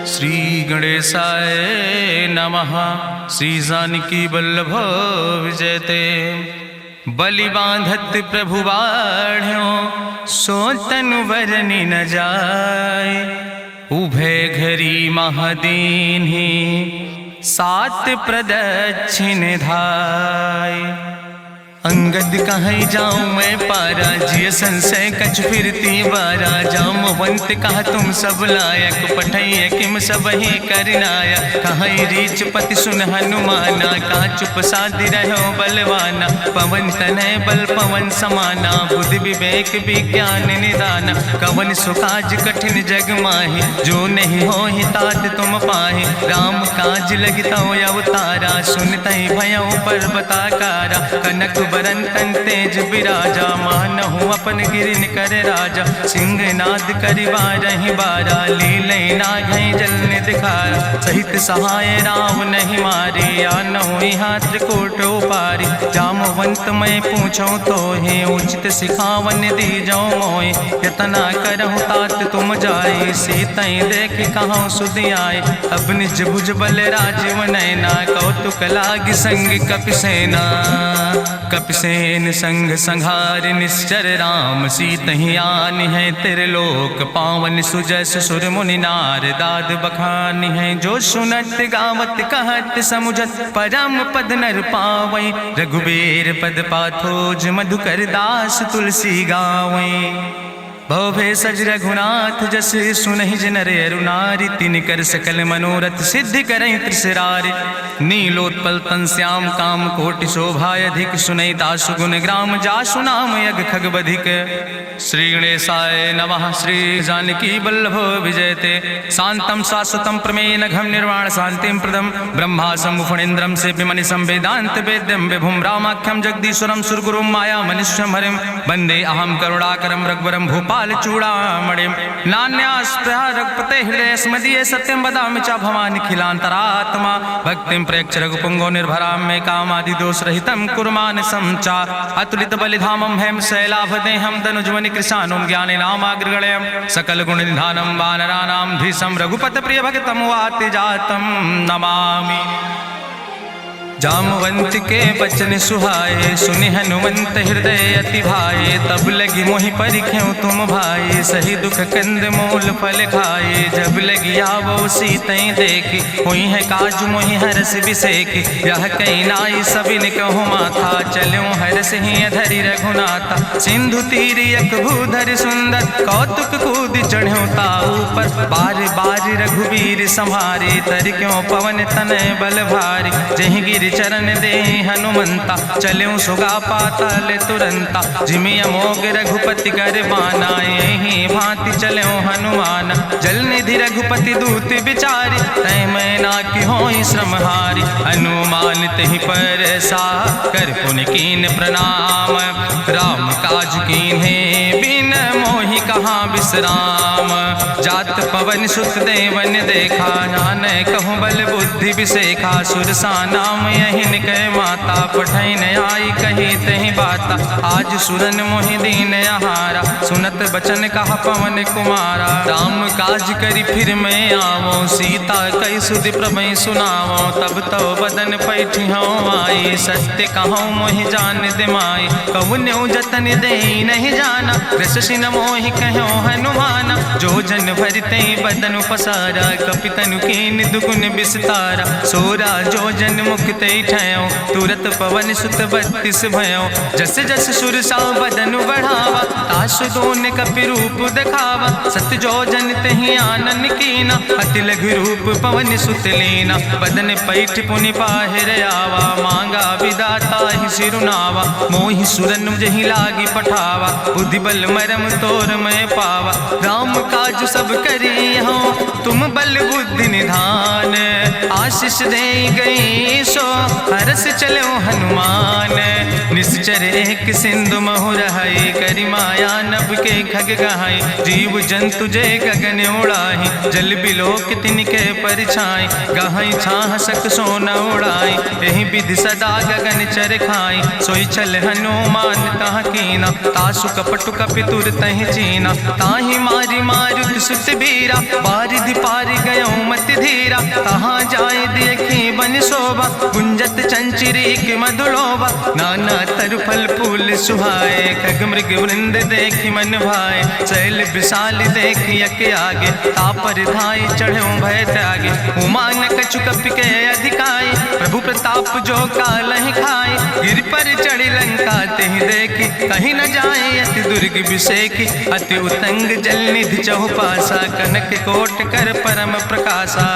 श्री गणेशाय नमः। श्री जानकी वल्लभ विजयते। बलि बांधत प्रभु बाढ़ो सो तनु बरनि न जाय। उभय घरी महादीन्हि सात प्रदक्षिण धाय। अंगद कहीं जाऊं मैं पारा जिय संशय कछ फिरती बारा। जामवंत कहा तुम सब लायक पठैय किम सब ही करनाया। कहीं रीच पति सुन हनुमाना कहा चुप साधि रहो बलवाना। पवन तनय बल पवन समाना बुद्धि विवेक विज्ञान निदान। कवन सुकाज कठिन जग माहि जो नहीं हो ही तात तुम पाहि। राम काज लगितो अवतारा सुनतहि भयो पर्वताकारा। कनक बरन तन तेज बिराजा मानहु अपन गिरिन कर राजा। सिंह नाद करि बारहि बारा लीलै नागहि जल दिखारा। सहित सहाय राम नहीं मारे आनहु यहाँ त्रिकूट उपारी। जामवंत मैं पूछो तो हे उचित सिखावन दीजो मोय। यतना करहु तात तुम जाए सीतई देख कहूँ सुधि आए। अब निज भुज बल राजीव नैना कौतुक लाग संग कपिसेना। कपिसेन संग संहार निश्चर राम सीतहि आनि है त्रिलोक पावन। सुजस सुर मुनि नार दाद बखानि है। जो सुनत गावत कहत समुझत परम पद नर पावै। रघुबीर पद पाथोज मधुकर दास तुलसी गावै। भवभय सज रघुनाथ जस सुनहि नर अरु नारी। तिनकर सकल मनोरथ सिद्धि करहि त्रिसरारि। नीलोत्पल तन श्याम काम कोटि शोभाय अधिक। सुनहि दासु गुण ग्राम जासु नाम यज्ञ खग बधिक। श्री गणेशाय नमः। श्री जानकी वल्लभ विजयते। शांतम शाश्वतम प्रमेय घम निर्वाण शांतिम प्रदम। ब्रह्मा शंभु फणीन्द्रम सेव्य मणि संवेदांत वेद्यम विभुम रामाख्यम जगदीश्वरम सुरगुरुम माया मनिष्यम हरिम। वंदे अहम करुणाकरम रघुवरम भूपाल चूड़ामणिम। नान्यास्पृह रघुपते हृदय स्मदीय सत्यम वदामि च भवानि खिलांतरात्मा। भक्तिम प्रयच्छ रघुपुंगो निर्भराम मे कामादि दोष रहितम कुर्मान समचा। अतुलित बलिधामम हेम शैलाभदेहम दनुजवनि कृशानुम ज्ञानि नामाग्रगण्यम। सकल गुण निधानम वानराणाम धीसम रघुपत प्रिय भक्तम वाति जातम नमामि। जामवंत के बचन सुहाए सुनि हनुमंत हृदय अति भाए। तब लगी मोहि परिख्यो तुम भाई सही दुख कंद मूल फल खाए। जब लगी आवो सीतई देखी हुई है काज मोहि हरस बिसेखी। यह कई नाई सबिन कहु माथा चलो हरस ही धरि रघुनाथा। सिंधु तीर यक भूधर सुंदर कौतुक कूद चढ़्यो ताऊ पर। बार बार रघुबीर संहारे तर क्यों पवन तनय बल भारी। जहि गिर चरण दे हनुमंता चल्यों सुगा पाताल तुरंता। जिमि अमोघ रघुपति कर बाना यही भांति चल्यों हनुमान। जल निधि रघुपति दूत बिचारी तय मैना की होई श्रमहारी। हनुमान तहि पर सा कर पुनि कीन प्रणाम। राम काज कीन्हे बिन मोहि कहाँ विश्राम। जात पवन सुत देवन देखा नान कहूँ बल बुद्धि विसेखा। सुरसा नाम यहिन कह माता पठैन आई कही तहि बाता। आज सुरन मोहि दीन आहारा सुनत बचन कहा पवन कुमारा। राम काज करी फिर मैं आवो सीता कई सुधि प्रभु सुनावो। तब तो बदन पैठी हूँ आई सत्य कहूँ मोहि जान दिमाई। कहुन्यु जतन दे नहीं जाना रससिन मोहि कहो हनुमाना। जो जन भरते बदन पसारा कपितनु कीन दुगुन विस्तारा। सोरा जो जन मुक्ते ठयो तुरत पवन सुत 32 भयो। जस जस सुरसा बदन बढ़ावा तासु दोन कपि रूप दिखावा। सत जो जन तहि आनन कीना अति लघु रूप पवन सुत लीना। बदन पैठ पुनि पाहिर आवा मांगा विदाता ही सिरुनावा। मोहि सुरन जहि लागी पठावा बुद्धि बल मरम तोर मैं पावा। राम काज सब करी हो तुम बल बुद्धि निधान। आशीष दे गई सो हरस चलो हनुमान। निश्चर एक सिंधु महु रहाई करी माया नभ के खग गहाई। जीव जंतु जय गगन उड़ाही जल बिलोक तिनके परिछाई। गहाई छाह सक सोन उड़ाई यही विधि सदा गगन चर खाई। सोई चल हनुमान तह कीना तासु कपटु कपि तुर तहि चीना। दीना। ताहि मारी मारुत सुत बीरा, बारिधि पारि गयो मत धीरा। कहाँ जाए देखी बन शोभा, गुंजत चंचरीक मधुलोभा। नाना तरु फल फूल सुहाए, खग मृग वृंद देखी मन भाए। शैल विशाल देखी यके आगे, तापर धाय चढ़ो भय त्यागे। उमान कछु कपि के अधिकाई, प्रभु प्रताप जो कालहि खाए। गिर पर चढ़ी लंका तेहि देखी, कहीं न जाए अति दुर्ग विषेखी। अति उतंग जल निधि चहुपासा, कनक कोट कर परम प्रकाशा।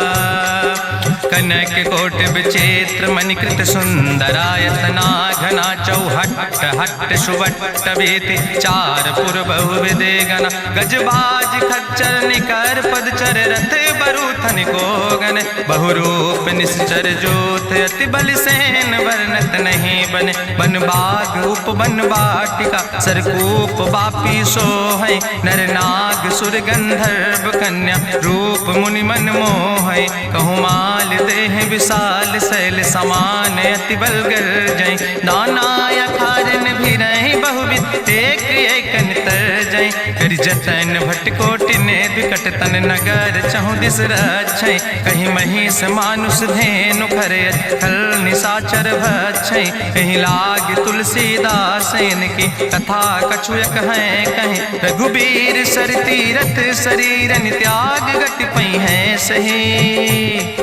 कनक कोट विचित्र मणिकृत सुंदरायतना, घना चौहट्ट हट्ट सुवट्ट बेति। चार पुर बहुविधे गण, गजबाज खच्चर निकर पदचर। रथ बरूथन को गण, बहुरूप निश्चर जोत। अति बल सेन वर्णत नहीं बने, बन बाग उप बन बाटिका। सरकूप बापी सोहै, नर नाग सुर गंधर्व कन्या। रूप मुनि मन मोहै, कहूँ माल देह विशाल। शैल समान अति बल गर्जै, नाना अखारन भी रही बहुविध। एक एक नितर जै, कर जतन भट कोटि ने विकट तन। नगर चहु दिस रक्षै, कहीं महिष मानुष धेनु खरे। खल निशाचर भक्षै, कहीं लाग तुलसीदास इनकी। कथा कछुयक है कहीं, रघुबीर सर तीरथ शरीरन त्याग। गति पई है सही,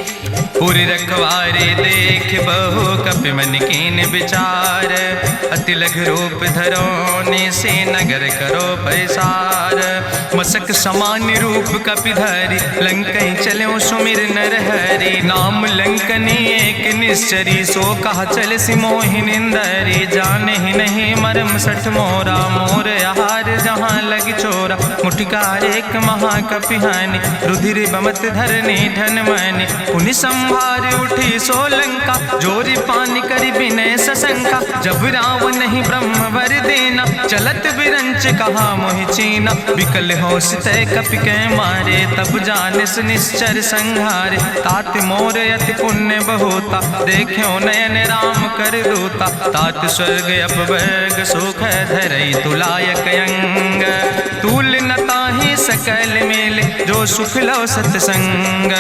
पुर रखवारे देख बहु कपि मन कीन विचार। अति लघु रूप धरोने से नगर करो पैसार। मसक समान रूप कपि धरि, लंकै चलो सुमिर नर हरि। नाम लंकनी एक निश्चरी, सो कहा चल सि मोहि निंदरी। जाने ही नहीं मरम सठ मोरा, मोर आहार जहाँ लग चोरा। मुठिकार एक महाकपि हानि, रुधिर बमत धरनी धन मनि। पुनि संभार उठी सोलंका, जोरी पानी करी विनय सशंका। जब रावण नहीं ब्रह्म वर देना, चलत विरंच कहा मोहि चीना। विकल होश तय कपि के मारे, तब जानिस निश्चर संहारे। तात मोर अति पुण्य बहुता, देखो नयन राम कर दूता। तात स्वर्ग अपवर्ग सुख धरई, तुलायक अंग। तूल न ताहि सकल मेल, जो सुख लो सत्संग।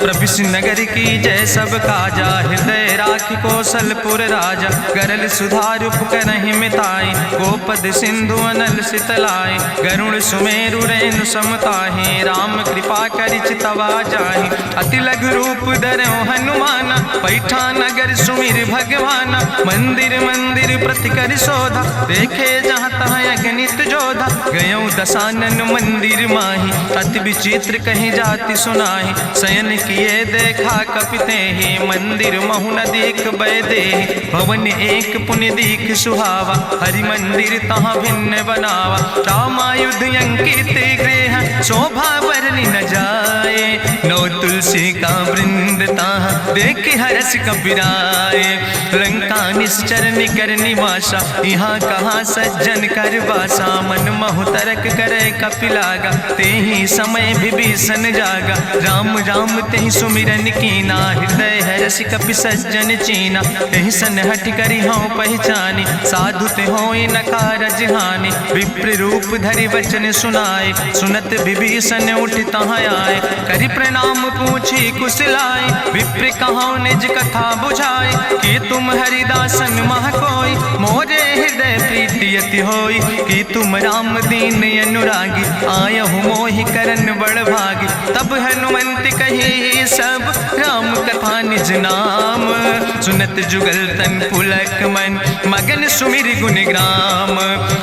प्रभिस नगर की जय सब काजा, हृदय राखि कौशलपुर राजा। गरल सुधार उपकरहि मिताई, गोपद सिंधु अनल सितलाई। गरुण सुमेरु रेणु समताहि, राम कृपा करि चितवा जाहि। अति लघु रूप धरौ हनुमाना, पैठा नगर सुमिर भगवाना। मंदिर मंदिर प्रति कर शोधा, देखे जहाँ तहाँ अगणित जोधा। गयो दशानन मंदिर माही, अति विचित्र कहीं जाति सुनाही। शयन किए देखा कपि तेहि, मंदिर महु न देख बैदेहि। भवन एक पुण्य दीख सुहावा, हरि मंदिर तहाँ भिन्न बनावा। रामायुध अंकित गृह, शोभा बरनी न जाए। नौ तुलसी का वृंद तहाँ, देख हरस कबीराए। लंका निश्चर निकर निवासा, यहाँ कहाँ सज्जन कर वासा। मन महु तरक करे कपिलागा, तेहि समय विभीषण जागा। राम राम तेहि सुमिरन कीना, हृदय हरस कपि सज्जन चीना। एहि सन हठ करि हऊँ पहचानी, साधु ते होई न कारज हानि। विप्र रूप धरि वचन सुनाए, सुनत विभीषण उठ तहाँ आए। करि प्रणाम पूछी कुशलाए, विप्र कहौं निज कथा बुझाए। कि तुम हरिदासन मह कोई, मोरे हृदय प्रीति अति होई। कि तुम राम दीन अनुरागी, आयहु मोहि करन बड़ भागी। तब हनुमंत कही सब, राम कथा निज नाम। सुनत जुगल तन पुलक मन, मगन सुमिर गुण ग्राम।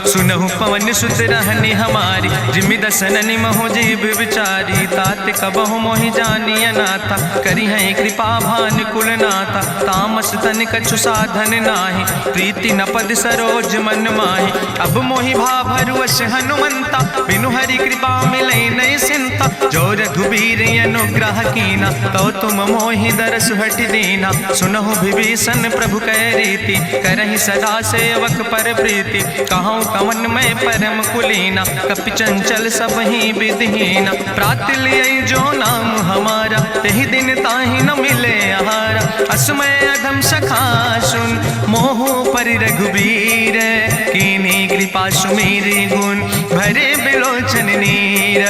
सुनहु पवन सुत रहनी हमारी, जिमि दसननि महो जीव विचारी। तात कबहु मोहि जानी अनाथा, करी है कृपा भान कुल नाथा। तामस तन कछु साधन नाही, प्रीति न पद सरोज मन माही। अब मोहि भाभरुवश हनुमंता, बिनु हरि कृपा मिलै नहीं सिंता। जो रघुबीर अनुग्रह कीना, तो तुम मोहि दरस हटि दीना। सुनहु विभीषण प्रभु कै रीति, करहि सदा सेवक पर प्रीति। कहूँ कवन मैं परम कुलीना, कपि चंचल सब ही विधिहीना। प्रात लियै जो नाम हमारा, तेहि दिन ताहि न मिले आहारा। असमय अधम सखा सुन, मोहु पर रघुबीर, कीन्ही कृपा सुमेरी गुण भरे बिलोचन नीर।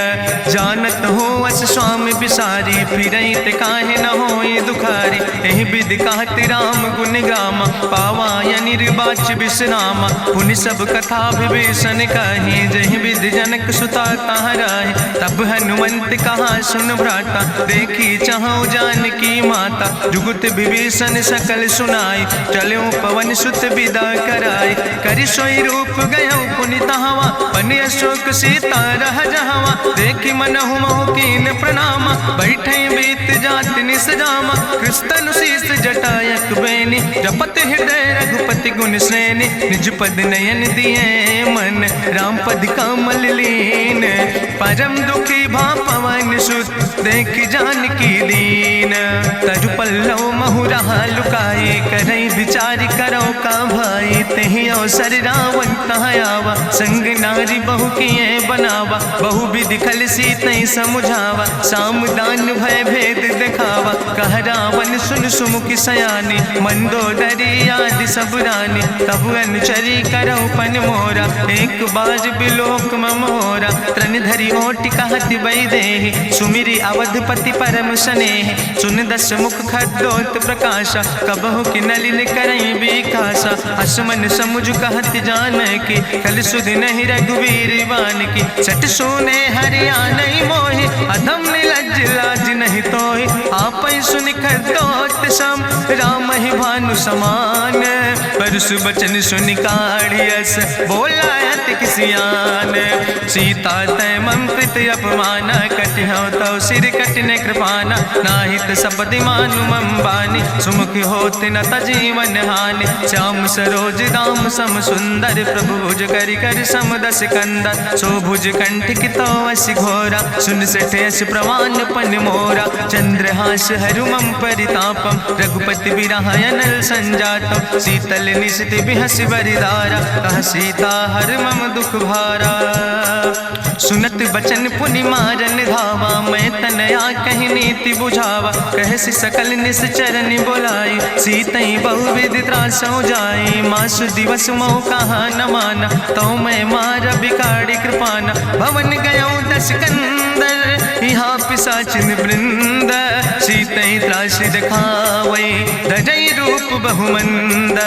जानत हो अस स्वामी बिसारी, फिरई ते काहे न होई दुखारी। एहि विधि कहत राम गुण गामा, पावा या निर्बाच विश्रामा। पुनि सब कथा विभीषण कही, जहि विधि जनक सुता कहाँ रहे। तब हनुमंत कहा सुन भ्राता, देखी चाहूँ जानकी माता। जुगुत विभीषण सकल सुनाई, चलो पवन सुत विदा कराई। करि सोई रूप गयो पुनि तहवा, बन अशोक सीता रह जहवा। देखी मनहु मोह कीन प्रणामा, बैठे बीत जात निस जामा। कृष्ण शीस जटायक बेनी, जपत हृदय रघुपति गुण श्रेणी। निज पद नयन दिए मन, राम पद कमल लीन। परम दुखी भा पवन सुत, देख जानकी दीन। तजु पल्लव महु रहा लुकाई, करई विचार करो का भाई। तेहि अवसर रावण तहाँ आवा, संग नारी बहु किए बनावा। बहु विधि खल सीतई समुझावा, साम दान भय भेद दिखावा। कह रावण सुन सुमुखी सयानी, मंदोदरी आदि सब रानी। तब अनुचरी करो पन मोरा, एक बाज बिलोक ममोरा। त्रन धरि ओट कहत वैदेही, सुमिरी अवधपति परम स्नेह। सुन दस मुख खद्दोत प्रकाशा, कबहु कि नलिन करई बिकासा। असमन समुझ कहत जानकी, कल सुध नहीं रघुवीर बान की। सट सुने हरियाणई मोहि, अधम निलज्ज लाज नहीं तोहि। आपै सुनि खद्दोत सम, राम ही भानु समान। परसु बचन सुनि काढ़ियस, बोला अति किसियान। सीता तै मम कृत अपमाना, कटिहौ तौ सिर कटिन कृपाना। नाहित सपदि मानु मम बानी, सुमुख होत न तजीवन हानि। श्याम सरोज दाम सम सुंदर, प्रभु भुज करि कर सम दस कंदर। सो भुज कंठ कितो अस घोरा, सुन सठे अस प्रवान पन मोरा। चंद्रहास हरु मम परितापम, रघुपति बिरह अनल संजातम। शीतल निशित बिहसि बरिदारा, कह सीता हर मम दुख भारा। सुनत बचन पुनि मारन धावा, मैं तनया कहि नीति बुझावा। कहसि सकल निश्चरनि बोलाई, सीतई बहुविधि त्रासौ जाई। मासु दिवस मोह कहा न माना, तो मैं मार बिगाड़ी कृपाना। भवन गयो दस कंदर, यहाँ पिशाचिन वृंद। सीतई त्रास दिखावै, धजई रूप बहुमंद।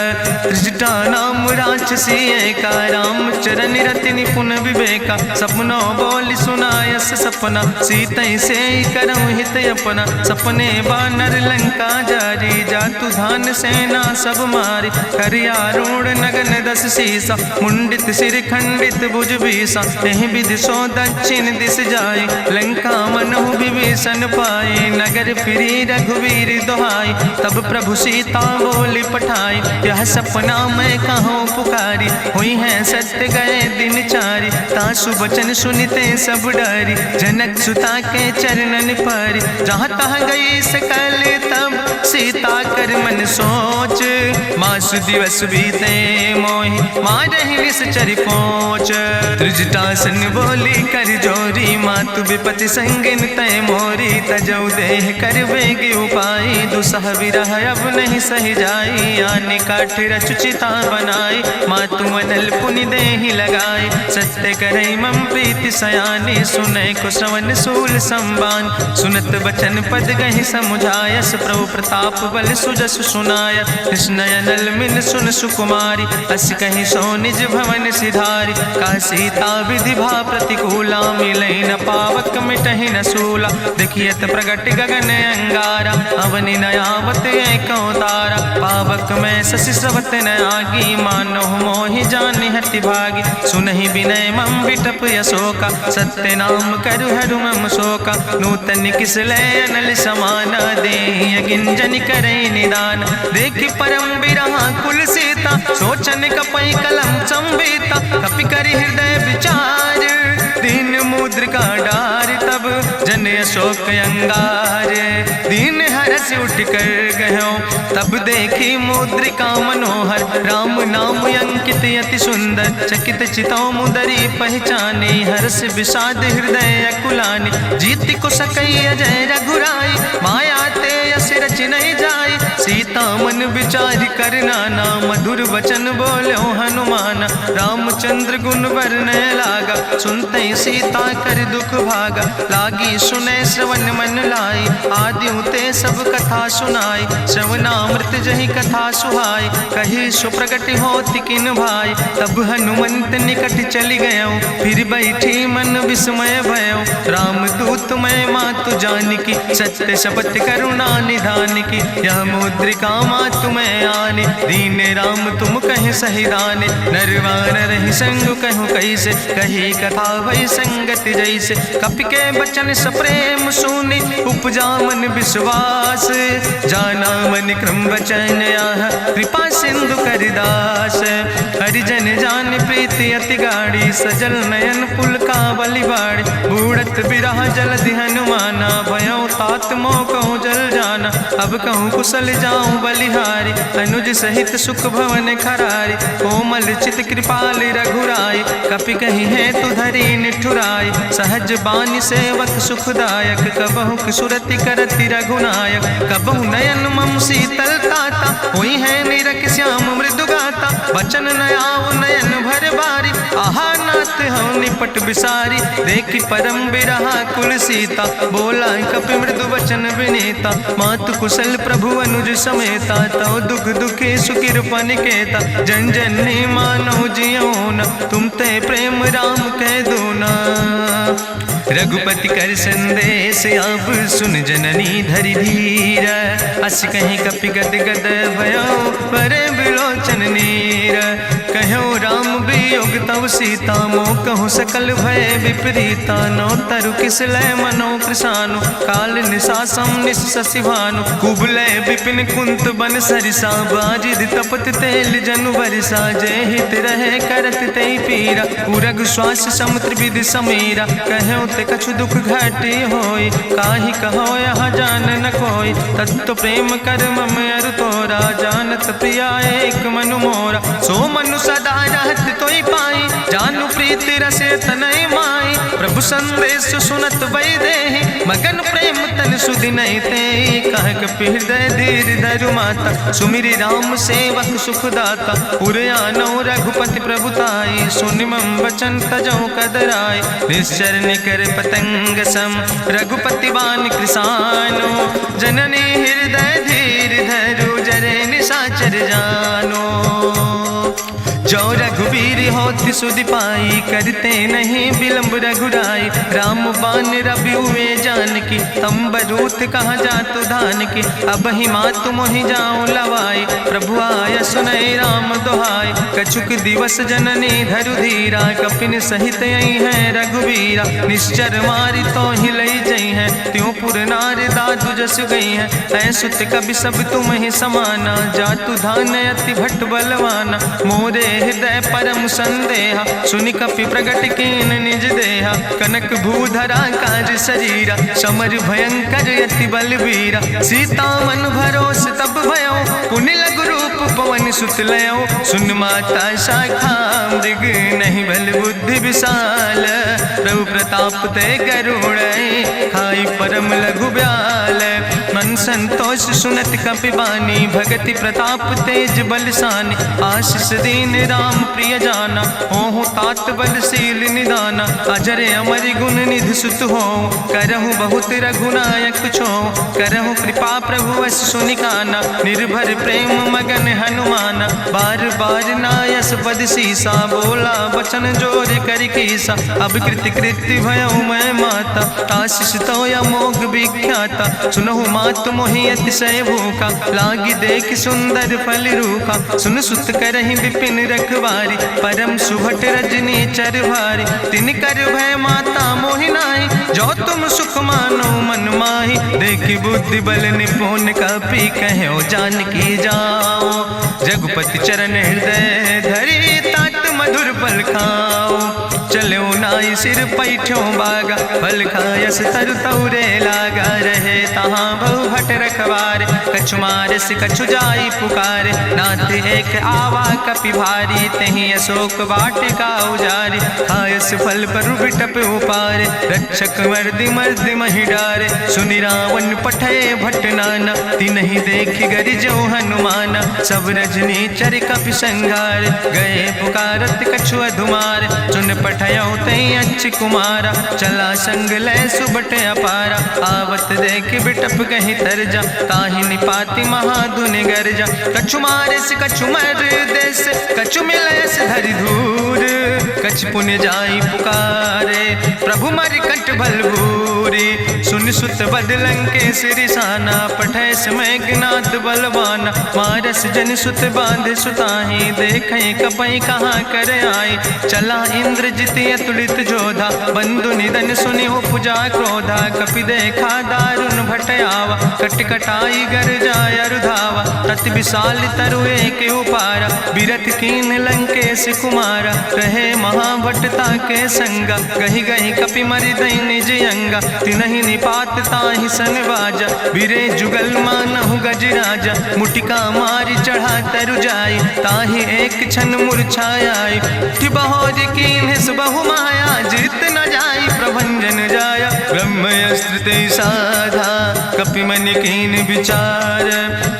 त्रिजटा नाम राक्षसी एका, राम चरण रति निपुण विवेका। सपनो बोल सुनायस सपना, सीतई से करऊँ हित अपना। सपने बानर लंका जारी, जातु धान सेना सब मारी। करियारूढ़ नगन दस सीसा, मुंडित सिर खंडित भुज बीसा। एहि विधि सो दक्षिण दिस जाई, लंका मनहु विभीषण पाई। नगर फिरी रघुवीर दुहाई, तब प्रभु सीता बोली पठाई। यह सपना मैं कहूँ पुकारी, हुई है सत्य गए दिन चारी। तासु वचन सुनते सब डरी, जनक सुता के चरणन परी। जहाँ तहाँ गई सकल तब, सीता कर मन सोच। मासु दिवस बीते मोहि, मारहि निश्चर पहुँच। त्रिजटासन बोली कर जोरी, मातु विपति संगिन तय मोरी। तजौ देह कर वेग उपाई, दुसह विरह अब नहीं सही जाई। आने काठ रचुचिता बनाई, मातु अनल पुनि देहि लगाई। सत्य करई मम प्रीति सयानी, सुनै को श्रवण सूल संबान। सुनत बचन पद गहि समुझायस, प्रभु प्रताप बल सुजस सुनाय। कृष्णयनल मिन सुन सुकुमारी, अस कहि सो निज भवन सिधारी। का सीता विधि भा प्रतिकूला, मिलई न पावक मिटहि न सूला। देखियत प्रगट गगन अंगारा, अवनि नयावत एक तारा। पावक में शशि स्रवत न आगी, मानो मोहि जानि हति भागी। सुनहि विनय मम विटप यशोका, सत्य नाम करु हरु मम शोका। नूतन किसले अनल समाना, देहि गिंजन करे निदान। देखि परम बिरहा कुल सीता, सोचन कपै कलम संवेता। कपि करि हृदय विचार, दीन मुद्रिका डार। तब जन अशोक अंगार, दीन हरस उठ कर गयो। तब देखी मुद्रिका मनोहर, राम नाम अंकित अति सुंदर। चकित चितौ मुदरी पहचाने, हर्ष विषाद हृदय अकुलानी। जीत को सकई अजय रघुराई, माया ते यस रच नहीं जाई। सीता मन मन विचार करना ना, मधुर वचन बोलो हनुमान। रामचंद्र गुण वर्णय लागा, सुनते सीता कर दुख भागा। लागी सुने श्रवण मन लाई, आदियों ते सब कथा सुनाई। श्रवणामृत जहि कथा सुहाई, कही सुप्रगट होति किन भाई। तब हनुमंत निकट चली गयो, फिर बैठी मन विस्मय भयो। रामदूत मैं मातु जानकी, सत्य शपथ करुणा निधान की। यह मुद्रिका मातु मैं आने, दीन राम तुम कहे सही दाने। नरवान रही संग कहूँ कैसे, कही कथा भई संगत जैसे। कपि के बचन सप्रेम सुनि, उपजा मन विश्वास। जाना मन क्रम वचन आह, कृपा सिंधु करिदास। हरिजन जान प्रीति अति गाढ़ी, सजल नयन पुलकावली बाड़ी। बूढ़त बिरह जलधि हनुमाना, भयो तात मोह कहूँ जल जाना। अब कहूँ कुशल जाऊँ बलिहारी, अनुज सहित सुख भवन खरारी। कोमल चित कृपाल रघुराई, कपि कही है तु धरी निठुराई। सहज बानी सेवक सुखदायक, कबहु सुरति करति रघुनायक। कबहु नयन मम शीतल ताता, हुई है निरख श्याम मृदु गाता। बचन नयाव नयन भर बारी, आहा नाथ हम निपट बिसारी। देखी परम बिरहा कुल सीता, बोला कपि मृदु वचन विनीता। मातु कुशल प्रभु अनुज समेता, तव दुख दुखी सुकृपा निकेता। जन जननी मानो जियो न, तुम ते प्रेम राम कह दो ना। रघुपति कर संदेश अब सुन जननी धरि धीर। अस कहीं कपि गद गद भयो, परे बिलोचन नीर। कहो राम वियोग तव सीता, मोह कहूँ सकल भय विपरीता। नौ तरु किस लय मनो कृशानु, काल निशासम निशि भानु। कुबलय विपिन कुंत बन सरिसा, बाजिद तपत तेल जनु बरिसा। जय हित रहे करत ते पीरा, उरग श्वास समुद्र विधि समीरा। कहो ते कछु दुख घाटी होई, काहि कहो यहाँ जान न कोई। तत्व प्रेम कर मम अरु तोरा, जानत प्रिया एक मनु मोरा। सो मनु सदा रहत तोई पाई, जानु प्रीति रसे तनय माई। प्रभु संदेश सुनत वै देहि, मगन प्रेम तन सुधि नहीं ते। कह कपि हृदय धीर धरु माता, सुमिरि राम सेवक सुखदाता। उरयानो रघुपति प्रभुताई, सुनि मम वचन तजौ कदराय। निश्चर निकर पतंग सम, रघुपति बान कृसानो। जननी हृदय धीर धरु, जरे निशाचर जानो। जो रघुवीर होति सुधि पाई, करते नहीं विलंब रघुराई। राम बान रवि हुए जानकी, तंबरूथ कहाँ जातु धान की। अब ही मातु मोहि जाऊँ लवाई, प्रभु आय सुनय राम दुहाई। कछुक दिवस जननी धरु धीरा, कपिन सहित यही है रघुवीरा। निश्चर मारी तो ही लई जई है, त्यों पुर नार दादु जस गई है। ऐसुत कवि सब तुम ही समाना, जातु धान अति भट बलवाना। मोरे हृदय परम संदेहा, सुनि कपि प्रगट कीन निज देहा। कनक भूधरा काज शरीरा, समर भयंकर यति बलवीरा। सीता मन भरोस तब भयो, पुनि लघु रूप पवन सुत लयो। सुन माता शाखा मृग, नहीं बल बुद्धि विशाल। प्रभु प्रताप ते गरुड़ै, खाई परम लघु ब्याल। मन संतोष सुनत कपि बानी, भगति प्रताप तेज बलसानी। आशीष दीन राम प्रिय जाना, हो तात बलशील निदाना। अजर अमर गुण निधि सुत हो, करहु बहुत रघुनायक छो। करहु कृपा प्रभु अस सुनिकाना, निर्भर प्रेम मगन हनुमाना। बार बार नायस पद सीसा, बोला वचन जोर कर कीसा। अब कृति कृति भयो मैं माता, आशीष तो अमोघ विख्याता। सुनहु मातु मोहि अतिशय भूखा, लागी देख सुंदर फल रूखा। सुन सुत करहि विपिन रखवारी, परम सुभट रजनी चर भारी। तिन कर भय माता मोहि नाहि, जो तुम सुख मानो मन माहि। देखि बुद्धि बल निपुण कपि कहो जानकी जाओ। जगुपति चरण हृदय धरि, तात मधुर फल खाओ। चलो नाई सिर पैठो बागा, फल खायस तरु तौरे लागा। रहे तहाँ बहु भट रखवारे, कछु मारस कछु जाई पुकारे, नाथ एक आवा कपि भारी, तहीं अशोक वाटिका उजारी, खायस फल पर बिटप उपारे, रक्षक मर्दि मर्दि महि डारे, सुनि रावण पठय भट्ट नाना, तिन्हि देखि गरिजौ हनुमाना, सब रजनी चर कपि संघार, गए पुकारत कछु अधुमार, चुन पठयौ तई अच्छ कुमारा, चला संग लय सुबट अपारा, आवत देख बिटप कहीं तरजा, ताहि निपाति महाधुन गर्जा, कछु मारिस कछु मर देस, कछु मिलयस धरि धूर, कछ पुण्य जाई पुकारे, प्रभु मर कंठ बलभूरी, सुन सुत बदलं के सिरिसाना, पठय समय ज्ञात बलवाना, मारस जन सुत बांध सुताही, देखें कपई कहाँ कर आई, चला इंद्रजित अतुलित जोधा, बंधु निधन सुनि उपजा क्रोधा, कपि देखा दारुण भटयावा, कट कटाई गर जाय रुधावा, तत विशाल तरु एक उपारा, बिरत कीन लंकेश कुमारा, रहे महाभटता के संगा, गही गही कपि मरि दई निज अंगा, तिनहि निपात ताहि सन बाजा, बिरे जुगल मानहु गजराजा, मुटिका मारि चढ़ा तरु जाई, ताहि एक क्षण मूर्छाई, बहोज कीन्हिस बहु माया, जीत न जाई प्रभंजन जाया, ब्रह्मयस्त्र ते साधा, कपि मन कीन विचार,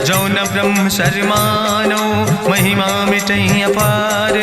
जौन ब्रह्म शर्मानो, महिमा मिटई अपार,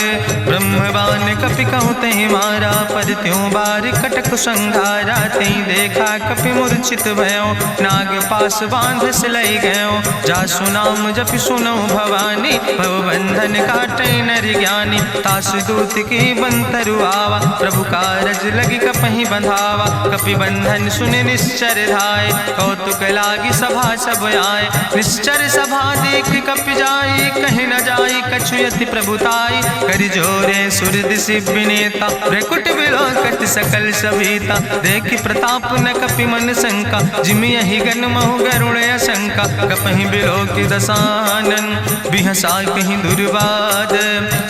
ब्रह्मवान कपि कहु तहि मारा, पर त्यों बार कटक संघारा, तई देखा कपि मूर्छित भयो, नाग पास बांध सिलई गयो, जासु नाम जपि सुनो भवानी, भवबंधन काटई नर ज्ञानी, तासु दूत की बंतरु आवा, प्रभु कारज लगी कपहि बंधावा, कपि बंधन सुनि निश्चर धाय, कौतुक लागी सभा सब आए, निश्चर सभा देख कपि जाई, कहीं न जाई कछु यति प्रभुताई, करि जोरे सुर दिसि विनेता, भ्रकुट विलोकत सकल सभीता, देखि प्रताप न कपि मन शंका, जिमि यहि गन महु गरुण शंका, कपहि बिलोकि दसानन, बिहसा कहीं दुर्वाद,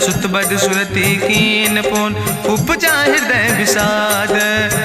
सुत बद सुरति कीन पुन, उपजा हृदय विषाद,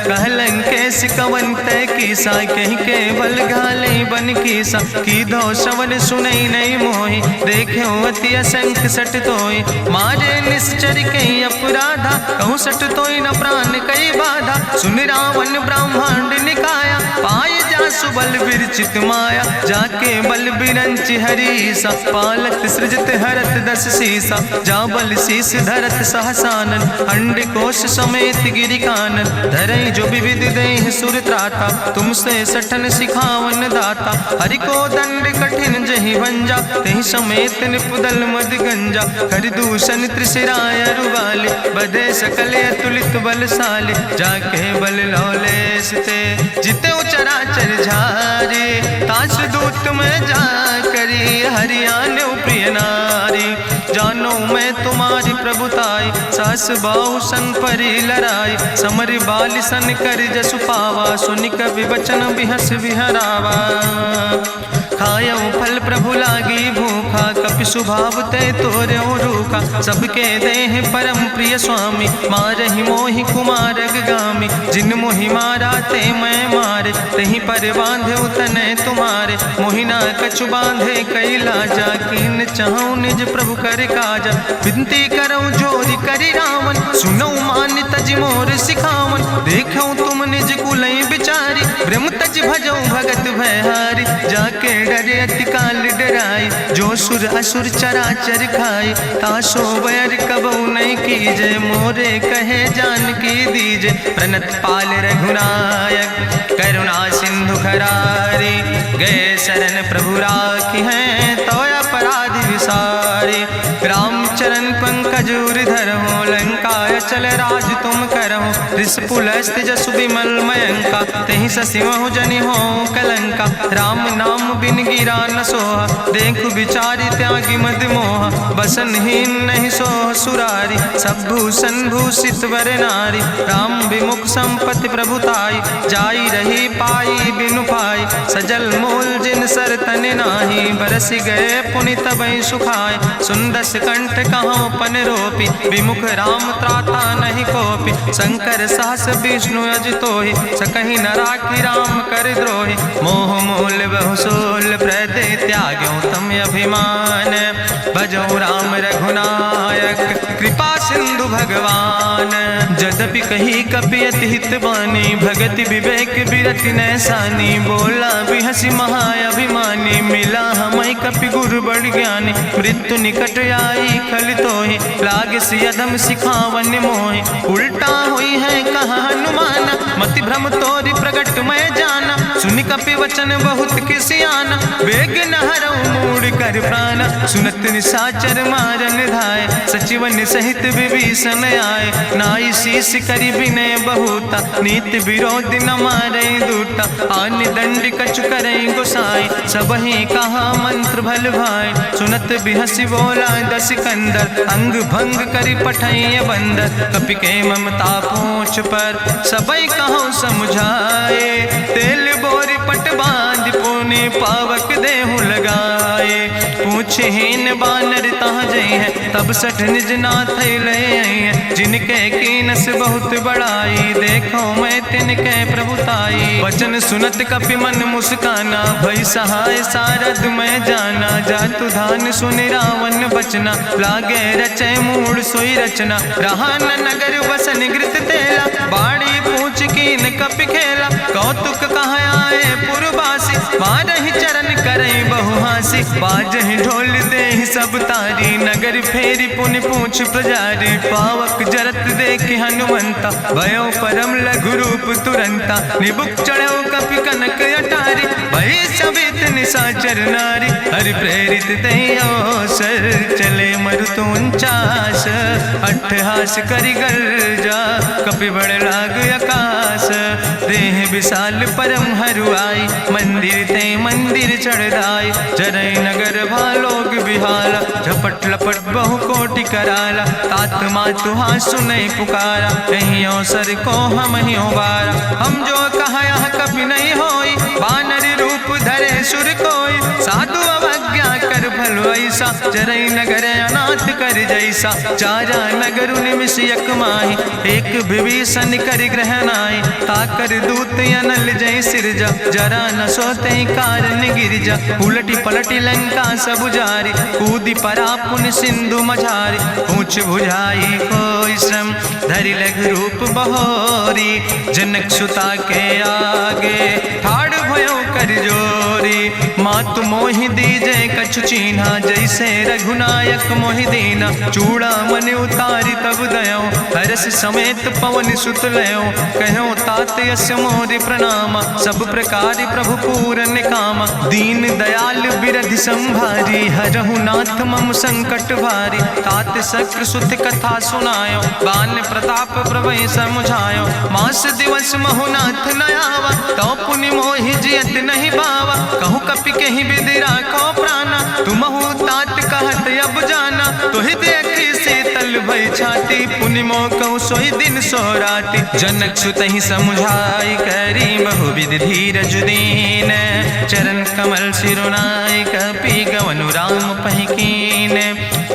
कहलन केस कवन तय कीसा, कहीं केवल घाले बन कीसा, की दो श्रवण सुनई नहीं मोहि, देख्यो अति असंख सट तोय, मारे निश्चर कई अपराधा, कहूँ सट तोय न प्राण कई बाधा, सुन रावण ब्रह्मांड निकाया, पाय जासु बल विरचित माया, जाके बल बिरंच हरीसा, पालत सृजत हरत दस सीसा, जा बल शीस धरत सहसानन, अंड कोश समेत गिरि कानन, धरई जो विविध देह सुर त्राता, तुमसे सठन सिखावन दाता, हरि को दंड कठिन जहि भंजा, तहि समेत निपुदल मद गंजा, कर दूषण त्रिशिराय रुवाले, बधे सकल अतुलित बलशाली, जाके बल लौलेस ते, जिते चराचर झारे, ताश दूत में जा करी, हरियाण प्रिय नारी, जानो मैं तुम्हारी प्रभुताई, सास बाहु सन परी लड़ाई, समर बाल सन कर जसु पावा, सुनि कवि वचन बिहस बिहरावा, खायौ फल प्रभु लागी भूखा, कपि सुभाव ते तोर्यो रूखा, सबके देह परम प्रिय स्वामी, मारहि मोहि कुमारग गामी, जिन मोहि मारा ते मैं मारे, तहीं पर बांधे तने तुम्हारे, मोहिना कछु बांधे कई लाजा, कीन चाहूं निज प्रभु कर काजा, विनती करऊं जोरि करि रावण, सुनऊ मान तज मोर सिखावन, देखऊं तुम निज कुलई बिचारी, ब्रह्म तज भजऊं भगत भयहारी, जाके डरे अति काल डराई, जो सुर असुर चराचर खाई, तासो बैर कबऊ नहीं कीजे, मोरे कहे जान की दीजे, प्रणत पाल रघुनायक, करुणा सिंधु खरारी, गए शरण प्रभु राखी हैं, तो अपराध विसारी, रामचरण पंकज उर हो, लंकाय चल राज तुम करहो, रिस पुलस्त जसु विमल मयंका, तहि ससिमहु जनि हो कलंका, राम नाम बिन गिरा न सोहा, देखु बिचारी त्यागी मद मोहा, बसनहीन नहीं सोह सुरारी, सब भूषण भूषित वर नारी, राम विमुख संपत्ति प्रभुताई, जाई रही पाई बिनु पाई, सजल मोल जिन सर तन नाही, बरस गए पुनि तबई सुखाए। सुंदस कंठ कहो पन रोपी, विमुख राम त्राता नहीं कोपी। शंकर सहस विष्णु अज तोहि, सकहि न राखी राम कर द्रोहि। मोह मूल बहुसूल प्रदे, त्याग्यो तम अभिमान। भजो राम रघुनायक, कृपा सिंधु भगवान। जदपि कही कपि अति हित बानी, भगति विवेक बिरति नैसानी। बोला भी हंसी महाअभिमानी, मिला हमें कपि गुरु बड़ ज्ञानी। मृत्यु निकट आई खल तोहि, लागे सियदम सिखावन मोहि। उल्टा हुई है कहा हनुमान, मति भ्रम तोरि प्रगट मैं जाना। सुनि कपि वचन बहुत किसियाना, वेग न हरऊ मूढ़ कर प्राण। सुनत निशाचर मारन धाय, सचिवन सहित विभीषण आए। नाई शीस करि विनय बहुता, नीति विरोध न मारे दूता। आन दंड कछु करे गोसाई, सबहि कहा मंत्र भल भाई। सुनत बिहसी बोला दस कंदर, अंग भंग करि पठैय बंदर। कपि के ममता पूछ पर, सबई कहो समुझाए। तेल बोरी पट बांध पुनि, पावक देहु लगाए। पूछे हीन बानर तहाँ जई है, तब सठ निज नाथ ले आई है। जिनके कीनस बहुत बड़ाई, देखो मैं तिनके प्रभुताई। वचन सुनत कपि मन मुस्काना, भई सहाय सारद मैं जाना। जातु धान सुनि रावण बचना, लागे रचे मूढ़ सोई रचना। रहा न नगर बसन घृत तेला, बाड़ी पूछ कीन कपि खेला। कौतुक कहाँ आए पुरबासी, मारहि चरण करई बहु हासी। बाजहि ढोल देहि सब तारी, नगर फेरी पुनि पूछ पुजारी। पावक जरत देखि हनुमंता, भयो परम लघु रूप तुरंता। निबुक चढ़ो कपि कनक अटारी, भई सबित निशाचर नारी। हरि प्रेरित तहि अवसर, चले मरुत 49। अट्ठहास करि गर्जा, कपि बड़ लाग आकाश। देह विशाल परम हरुआई, मंदिर ते मंदिर चढ़ाई। जरई नगर भालोग बिहाला, झपट लपट बहु कोटि कराला। तात मातु हाँ सुनै पुकारा, कहीं अवसर को हम ही बारा। हम जो कहा यहाँ कभी नहीं होई, बानर रूप धरे सुर कोई। साधु अवज्ञा कर फल ऐसा, जरई नगर अनाथ कर जैसा। चारा नगर निमिष यक माही, एक विभीषण कर ग्रहण आई। ताकर दूत अनल जय सिरजा, जरा न सोते कारण गिरजा। उलटी पलटी लंका सब जारी, कूदी परा पुन सिंधु मझारी। पूछ बुझाई कोई श्रम, धरि लघु रूप बहोरी। जनक सुता के आगे, ठाड़ भयो कर जोरी। मातु मोहि दीजे कछु चीन्हा, जैसे रघुनायक मोहि दीना। चूड़ा मन उतारी तब दयो, हरस समेत पवन सुत लयो। कहो तात यस मोरि प्रणामा, सब प्रकार प्रभु पूरन कामा। दीन दयाल बिरधि संभारी, हरहु नाथ मम संकट भारी। तात शक्र सुत कथा सुनायो, बान प्रताप प्रभय समुझायो। मास दिवस महु नाथ न आवा, तो पुनि मोहि जियत नहीं बावा। कहु कपि कहि विधि राखो प्राणा, तुमहु तात कहत अब जाना। तोहि देखी शीतल भई छाती, पुनि मोह कहु सोई दिन सो राति। जनक सुतहि समुझाई, करी बहु विधि धीरज दीन। चरण कमल सिरुनाई, कपि गवनु राम पहि कीन।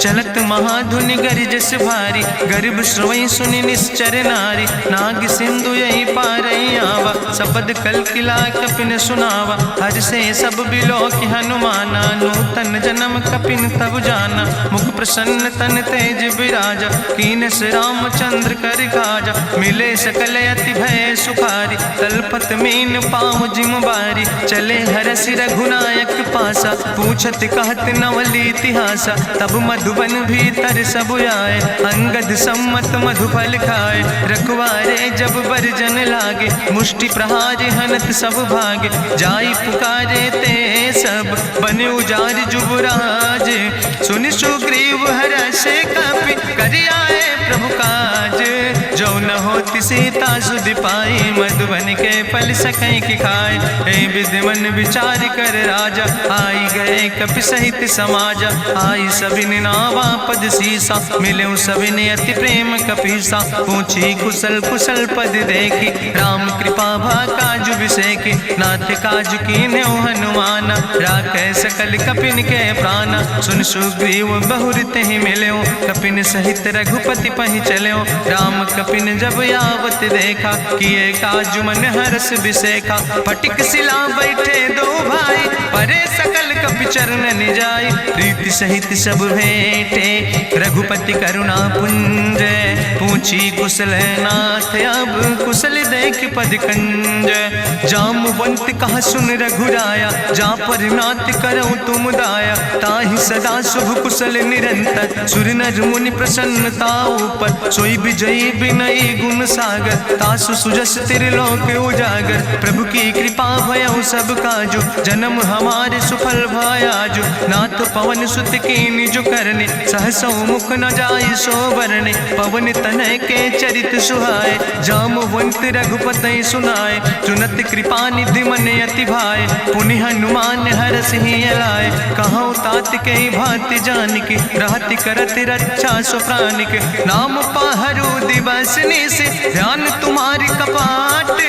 चलत महाधुनि गरिजस भारी, गर्भ श्रवई सुनि निश्चर नारी। नाग सिंधु यही पारई आवा, शब्द कल किला कपिन सुनावा। हर से सब बिलो कि हनुमाना, नूतन जन्म कपिन तब जाना। मुख प्रसन्न तन तेज विराजा, कीनस रामचंद्र कर काजा। मिले सकल अति भय सुखारी, तलपत मीन पाँव जिम बारी। चले हरस रघुनायक पासा, पूछत कहत नवल इतिहासा। तब मधुबन भीतर सब आए, अंगद सम्मत मधुफल खाए। रखवारे जब बरजन लागे, मुष्टि प्रहार हनत सब भागे। जाई पुकारे ते सब, बने उजार जुबराज। सुनि सुग्रीव हरषे कपि, करि आए प्रभु काज। जो न होति सीता सुधि पाई, मधुबन के फल सकै की खाए। ए विधि मन विचार कर राजा, आई गए कपि सहित समाजा। आई सबिन नावा पद सीसा, मिले सबिन अति प्रेम कपीसा। पूछी कुशल कुशल पद देखी, राम कृपा भा काजु बिसेकी। नाथ काजु कीन्हे हनुमाना, राखे सकल कपिन के प्राणा। सुन सुग्रीव बहुर तेहि मिल्यो, कपिन सहित रघुपति पहि चल्यो। राम कपिन जब यावत देखा, किए काजु मन हरस बिसेखा। फटिक सिला बैठे दो भाई, परे सकल कपि चरण जाय। प्रीति सहित सब भेंटे, रघुपति करुणा पुंज। पूछी कुशल नाथ, अब कुशल देख पद कंज। जामवंत कहा सुन रघुराया, जा पर नाथ करऊँ तुम दाया। ताहि सदा शुभ कुशल निरंतर, सुर नर मुनि प्रसन्नता ऊपर। सोई विजयी विनयी गुण सागर, तासु सुजस त्रिलोक उजागर। प्रभु की कृपा भयउ सब काजु, जन्म हमारे सुफल भयाजु। नाथ पवन सुत की निज करने, सहसौ मुख न जाय सो बरने। पवन तनय के चरित सुहाए, जामवंत रघुपति सुनाए। चुनत कृपा निधि मन अति भाए, पुनि हनुमान हरषि लाए। कहौं तात के भांति जानकी, रहति करत रक्षा सो प्राणिक। नाम पाहरु दिवस निस, ध्यान तुम्हारी कपाट।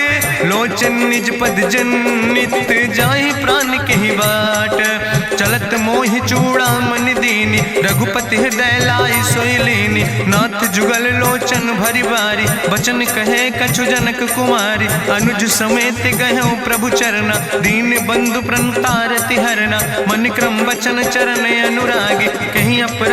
लोचन निज पद जनित, जाहि प्राण के ही बाट। चलत मोहि चूड़ामणि दीनी, रघुपति हृदय लाई सोई लीनी। नाथ जुगल लोचन भरि बारी, बचन कहे कछु जनक कुमारी। अनुज समेत गहऊँ प्रभु चरना, दीन बंधु प्रणतारति हरना। मन क्रम बचन चरण अनुरागी, कहीं अपरा